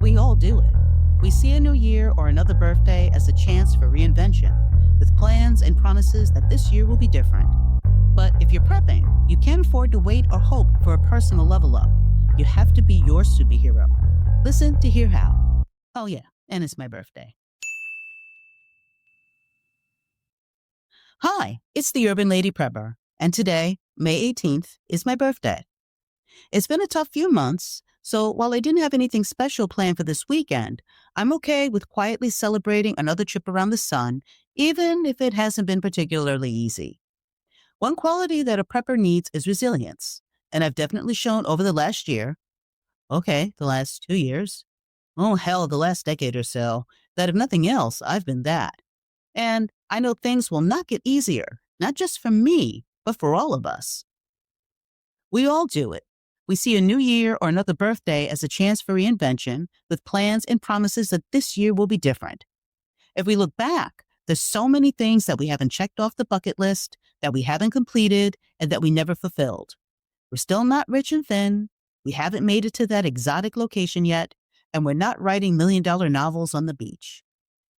We all do it. We see a new year or another birthday as a chance for reinvention, with plans and promises that this year will be different. But if you're prepping, you can't afford to wait or hope for a personal level up. You have to be your superhero. Listen to hear how. Oh yeah, and it's my birthday. Hi, it's the Urban Lady Prepper, and today, May 18th, is my birthday. It's been a tough few months, so while I didn't have anything special planned for this weekend, I'm okay with quietly celebrating another trip around the sun, even if it hasn't been particularly easy. One quality that a prepper needs is resilience, and I've definitely shown over the last year, okay, the last 2 years, oh hell, the last decade or so, that if nothing else, I've been that. And I know things will not get easier, not just for me, but for all of us. We all do it. We see a new year or another birthday as a chance for reinvention, with plans and promises that this year will be different. If we look back, there's so many things that we haven't checked off the bucket list, that we haven't completed, and that we never fulfilled. We're still not rich and thin. We haven't made it to that exotic location yet, and we're not writing million-dollar novels on the beach.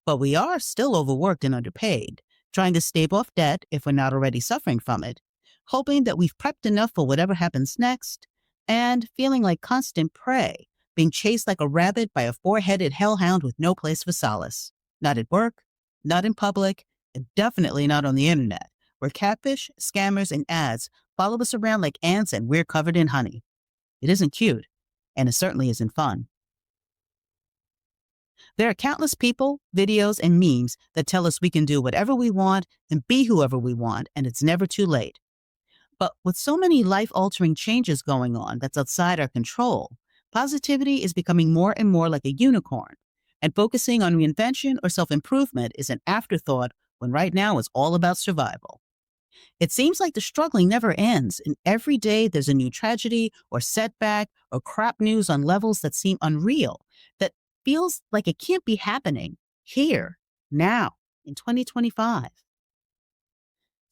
But we are still overworked and underpaid, trying to stave off debt if we're not already suffering from it, hoping that we've prepped enough for whatever happens next, and feeling like constant prey, being chased like a rabbit by a four-headed hellhound with no place for solace. Not at work, not in public, and definitely not on the internet, where catfish, scammers, and ads follow us around like ants and we're covered in honey. It isn't cute, and it certainly isn't fun. There are countless people, videos, and memes that tell us we can do whatever we want and be whoever we want, and it's never too late. But with so many life-altering changes going on that's outside our control, positivity is becoming more and more like a unicorn, and focusing on reinvention or self-improvement is an afterthought when right now it's all about survival. It seems like the struggling never ends, and every day there's a new tragedy or setback or crap news on levels that seem unreal, that feels like it can't be happening here, now, in 2025.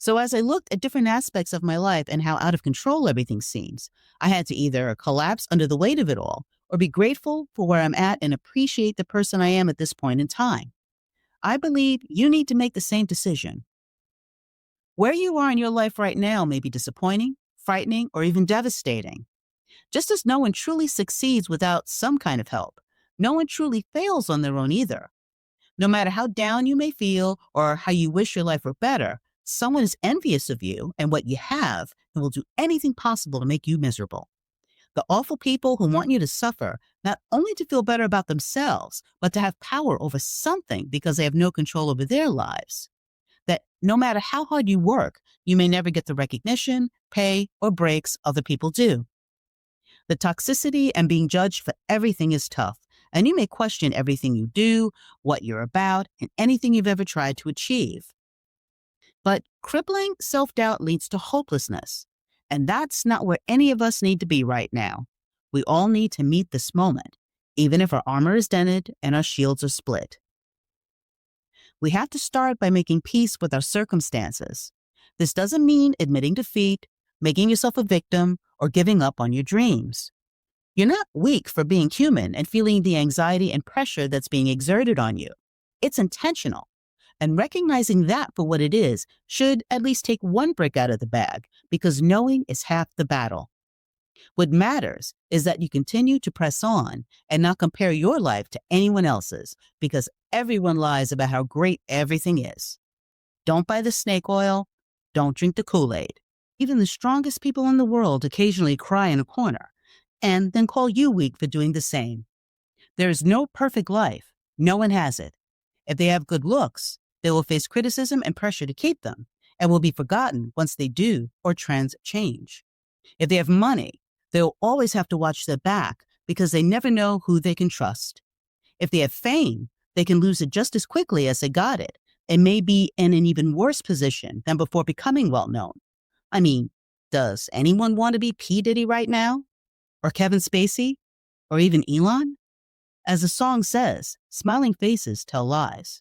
So as I looked at different aspects of my life and how out of control everything seems, I had to either collapse under the weight of it all or be grateful for where I'm at and appreciate the person I am at this point in time. I believe you need to make the same decision. Where you are in your life right now may be disappointing, frightening, or even devastating. Just as no one truly succeeds without some kind of help, no one truly fails on their own either. No matter how down you may feel or how you wish your life were better, someone is envious of you and what you have and will do anything possible to make you miserable. The awful people who want you to suffer, not only to feel better about themselves, but to have power over something because they have no control over their lives. That no matter how hard you work, you may never get the recognition, pay, or breaks other people do. The toxicity and being judged for everything is tough, and you may question everything you do, what you're about, and anything you've ever tried to achieve. But crippling self-doubt leads to hopelessness, and that's not where any of us need to be right now. We all need to meet this moment, even if our armor is dented and our shields are split. We have to start by making peace with our circumstances. This doesn't mean admitting defeat, making yourself a victim, or giving up on your dreams. You're not weak for being human and feeling the anxiety and pressure that's being exerted on you. It's intentional. And recognizing that for what it is should at least take one brick out of the bag, because knowing is half the battle. What matters is that you continue to press on and not compare your life to anyone else's, because everyone lies about how great everything is. Don't buy the snake oil. Don't drink the Kool-Aid. Even the strongest people in the world occasionally cry in a corner and then call you weak for doing the same. There is no perfect life. No one has it. If they have good looks, they will face criticism and pressure to keep them and will be forgotten once they do or trends change. If they have money, they will always have to watch their back because they never know who they can trust. If they have fame, they can lose it just as quickly as they got it and may be in an even worse position than before becoming well-known. I mean, does anyone want to be P. Diddy right now? Or Kevin Spacey? Or even Elon? As the song says, smiling faces tell lies.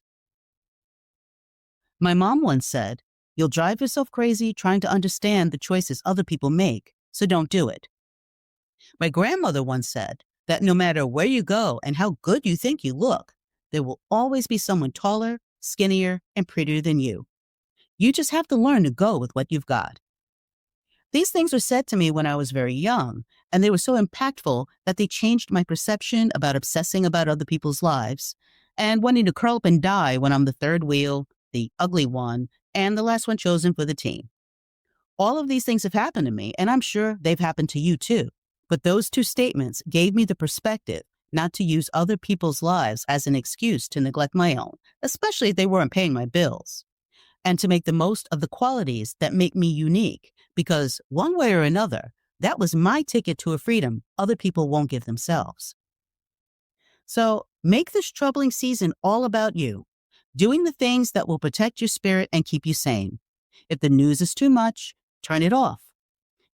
My mom once said, "You'll drive yourself crazy trying to understand the choices other people make, so don't do it." My grandmother once said that no matter where you go and how good you think you look, there will always be someone taller, skinnier, and prettier than you. You just have to learn to go with what you've got. These things were said to me when I was very young, and they were so impactful that they changed my perception about obsessing about other people's lives and wanting to curl up and die when I'm the third wheel, the ugly one, and the last one chosen for the team. All of these things have happened to me, and I'm sure they've happened to you too. But those two statements gave me the perspective not to use other people's lives as an excuse to neglect my own, especially if they weren't paying my bills, and to make the most of the qualities that make me unique, because one way or another, that was my ticket to a freedom other people won't give themselves. So make this troubling season all about you, doing the things that will protect your spirit and keep you sane. If the news is too much, turn it off.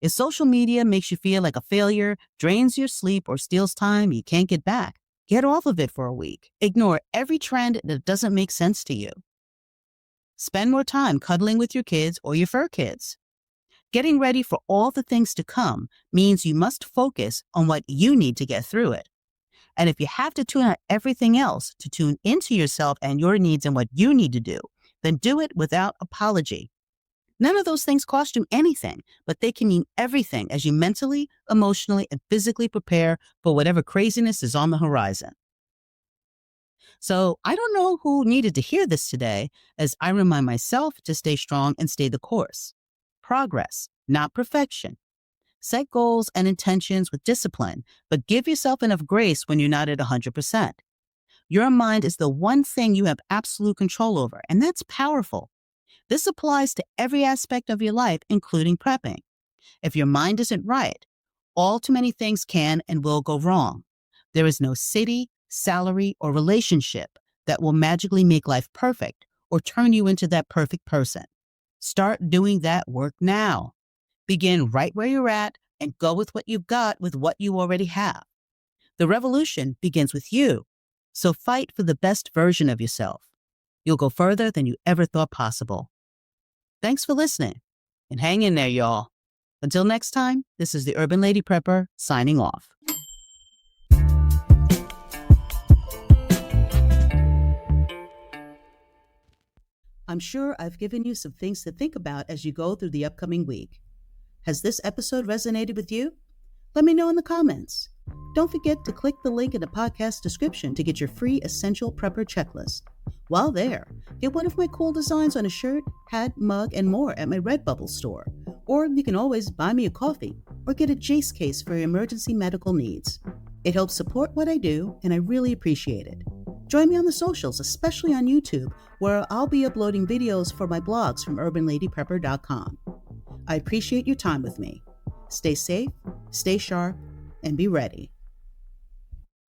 If social media makes you feel like a failure, drains your sleep, or steals time you can't get back, get off of it for a week. Ignore every trend that doesn't make sense to you. Spend more time cuddling with your kids or your fur kids. Getting ready for all the things to come means you must focus on what you need to get through it. And if you have to tune out everything else to tune into yourself and your needs and what you need to do, then do it without apology. None of those things cost you anything, but they can mean everything as you mentally, emotionally, and physically prepare for whatever craziness is on the horizon. So I don't know who needed to hear this today, as I remind myself to stay strong and stay the course. Progress, not perfection. Set goals and intentions with discipline, but give yourself enough grace when you're not at 100%. Your mind is the one thing you have absolute control over, and that's powerful. This applies to every aspect of your life, including prepping. If your mind isn't right, all too many things can and will go wrong. There is no city, salary, or relationship that will magically make life perfect or turn you into that perfect person. Start doing that work now. Begin right where you're at and go with what you've got with what you already have. The revolution begins with you, so fight for the best version of yourself. You'll go further than you ever thought possible. Thanks for listening, and hang in there, y'all. Until next time, this is the Urban Lady Prepper signing off. I'm sure I've given you some things to think about as you go through the upcoming week. Has this episode resonated with you? Let me know in the comments. Don't forget to click the link in the podcast description to get your free Essential Prepper checklist. While there, get one of my cool designs on a shirt, hat, mug, and more at my Redbubble store. Or you can always buy me a coffee or get a Jace case for your emergency medical needs. It helps support what I do, and I really appreciate it. Join me on the socials, especially on YouTube, where I'll be uploading videos for my blogs from urbanladyprepper.com. I appreciate your time with me. Stay safe, stay sharp, and be ready.